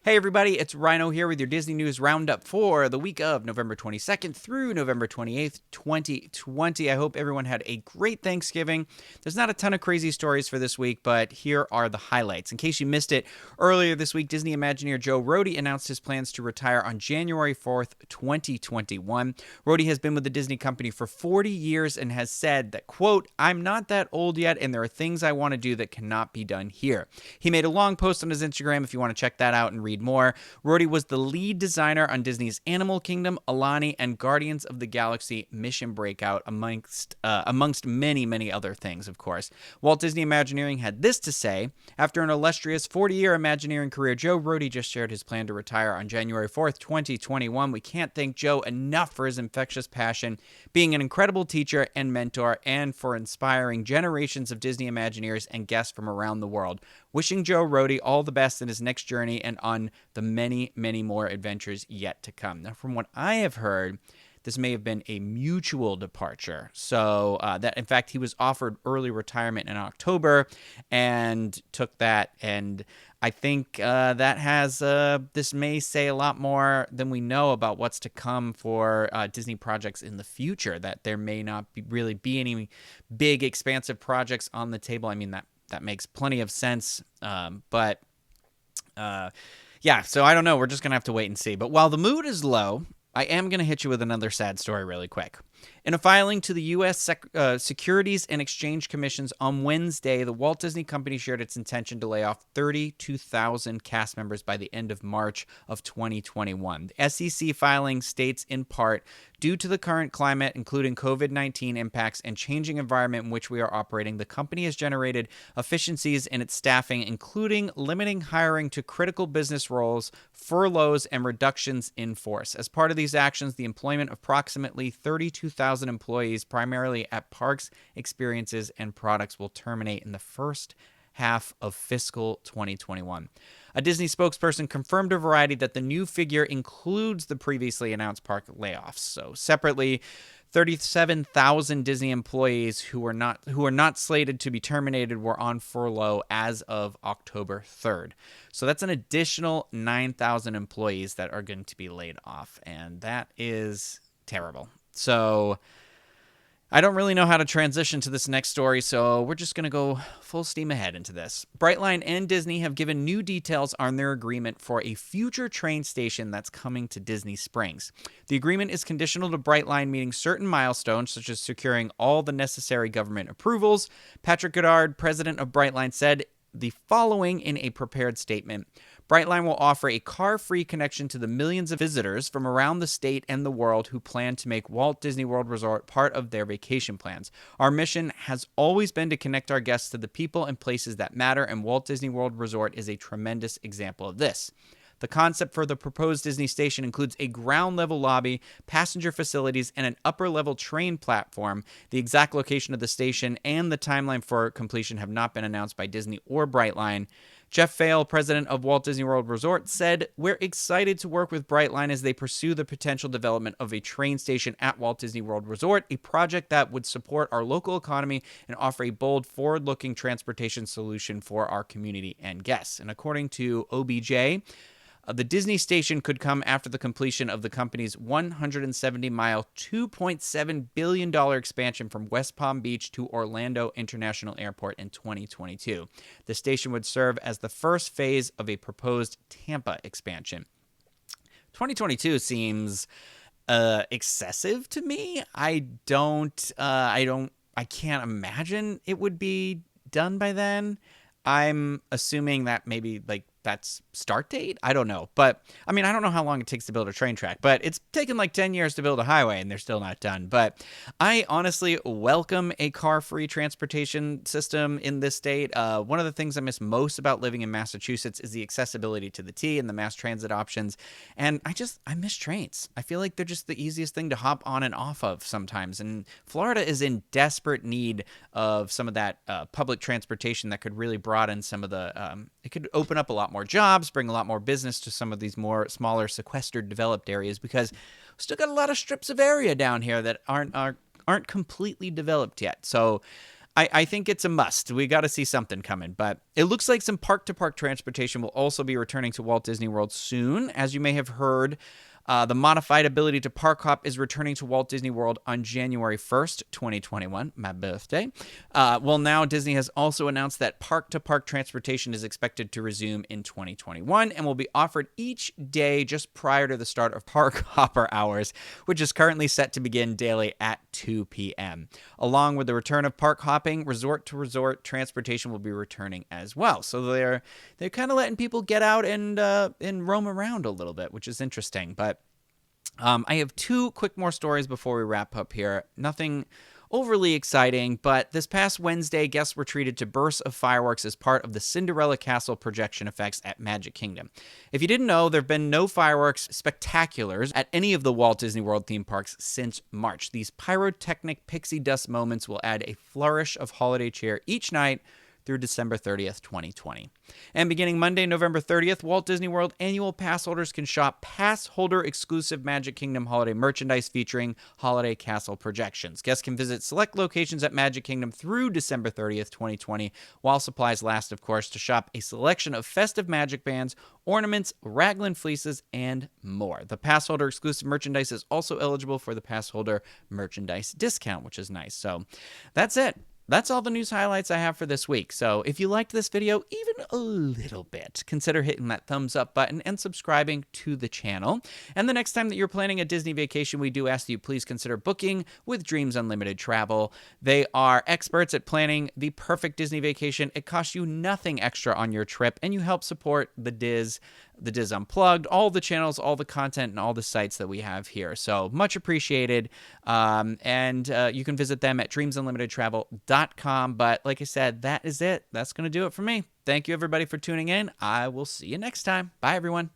Hey everybody, it's Rhino here with your Disney News Roundup for the week of November 22nd through November 28th, 2020. I hope everyone had a great Thanksgiving. There's not a ton of crazy stories for this week, but here are the highlights. In case you missed it, earlier this week, Disney Imagineer Joe Rohde announced his plans to retire on January 4th, 2021. Rohde has been with the Disney company for 40 years and has said that, quote, "I'm not that old yet, and there are things I want to do that cannot be done here." He made a long post on his Instagram if you want to check that out and read more. Rohde was the lead designer on Disney's Animal Kingdom, Alani, and Guardians of the Galaxy Mission Breakout, amongst many other things, of course. Walt Disney Imagineering had this to say: after an illustrious 40-year Imagineering career, Joe Rohde just shared his plan to retire on January 4th, 2021. We can't thank Joe enough for his infectious passion, being an incredible teacher and mentor, and for inspiring generations of Disney Imagineers and guests from around the world. Wishing Joe Rohde all the best in his next journey and on the many more adventures yet to come. Now, from what I have heard, this may have been a mutual departure. So that, in fact, he was offered early retirement in October and took that. And I think that has, this may say a lot more than we know about what's to come for Disney projects in the future, that there may not really be any big, expansive projects on the table. I mean, that makes plenty of sense. Yeah, so I don't know. We're just going to have to wait and see. But while the mood is low, I am going to hit you with another sad story really quick. In a filing to the U.S. Securities and Exchange Commissions on Wednesday, the Walt Disney Company shared its intention to lay off 32,000 cast members by the end of March of 2021. The SEC filing states, in part, due to the current climate, including COVID-19 impacts and changing environment in which we are operating, the company has generated efficiencies in its staffing, including limiting hiring to critical business roles, furloughs, and reductions in force. As part of these actions, the employment of approximately 32,000 employees, primarily at parks, experiences, and products, will terminate in the first half of fiscal 2021. A Disney spokesperson confirmed to Variety that the new figure includes the previously announced park layoffs. So separately, 37,000 Disney employees who are not slated to be terminated were on furlough as of October 3rd. So that's an additional 9,000 employees that are going to be laid off, and that is terrible. So I don't really know how to transition to this next story, so we're just going to go full steam ahead into this. Brightline and Disney have given new details on their agreement for a future train station that's coming to Disney Springs. The agreement is conditional to Brightline meeting certain milestones, such as securing all the necessary government approvals. Patrick Goddard, president of Brightline, said the following in a prepared statement: Brightline will offer a car-free connection to the millions of visitors from around the state and the world who plan to make Walt Disney World Resort part of their vacation plans. Our mission has always been to connect our guests to the people and places that matter, and Walt Disney World Resort is a tremendous example of this. The concept for the proposed Disney station includes a ground-level lobby, passenger facilities, and an upper-level train platform. The exact location of the station and the timeline for completion have not been announced by Disney or Brightline. Jeff Vail, president of Walt Disney World Resort, said, "We're excited to work with Brightline as they pursue the potential development of a train station at Walt Disney World Resort, a project that would support our local economy and offer a bold, forward-looking transportation solution for our community and guests." And according to OBJ, the Disney station could come after the completion of the company's 170-mile, $2.7 billion expansion from West Palm Beach to Orlando International Airport in 2022. The station would serve as the first phase of a proposed Tampa expansion. 2022 seems excessive to me. I can't imagine it would be done by then. I'm assuming that maybe that's start date? I don't know. But, I mean, I don't know how long it takes to build a train track, but it's taken 10 years to build a highway, and they're still not done. But I honestly welcome a car-free transportation system in this state. One of the things I miss most about living in Massachusetts is the accessibility to the T and the mass transit options. And I miss trains. I feel like they're just the easiest thing to hop on and off of sometimes. And Florida is in desperate need of some of that public transportation that could really broaden some of the, it could open up a lot more jobs, bring a lot more business to some of these more smaller sequestered developed areas, because we still got a lot of strips of area down here that aren't completely developed yet. So I think it's a must. We got to see something coming, but it looks like some park-to-park transportation will also be returning to Walt Disney World soon. As you may have heard, the modified ability to park hop is returning to Walt Disney World on January 1st, 2021, my birthday. Well, now Disney has also announced that park-to-park transportation is expected to resume in 2021 and will be offered each day just prior to the start of park hopper hours, which is currently set to begin daily at 2 p.m. Along with the return of park hopping, resort-to-resort transportation will be returning as well. So they're kind of letting people get out and roam around a little bit, which is interesting. But I have two quick more stories before we wrap up here. Nothing overly exciting, but this past Wednesday, guests were treated to bursts of fireworks as part of the Cinderella Castle projection effects at Magic Kingdom. If you didn't know, there have been no fireworks spectaculars at any of the Walt Disney World theme parks since March. These pyrotechnic pixie dust moments will add a flourish of holiday cheer each night through December 30th, 2020. And beginning Monday, November 30th, Walt Disney World annual pass holders can shop Passholder-Exclusive Magic Kingdom holiday merchandise featuring holiday castle projections. Guests can visit select locations at Magic Kingdom through December 30th, 2020, while supplies last, of course, to shop a selection of festive magic bands, ornaments, raglan fleeces, and more. The Passholder exclusive merchandise is also eligible for the Passholder merchandise discount, which is nice. So that's it. That's all the news highlights I have for this week. So if you liked this video even a little bit, consider hitting that thumbs up button and subscribing to the channel. And the next time that you're planning a Disney vacation, we do ask that you please consider booking with Dreams Unlimited Travel. They are experts at planning the perfect Disney vacation. It costs you nothing extra on your trip, and you help support the Diz Unplugged, all the channels, all the content, and all the sites that we have here. So much appreciated. And you can visit them at dreamsunlimitedtravel.com. But like I said, that is it. That's going to do it for me. Thank you, everybody, for tuning in. I will see you next time. Bye, everyone.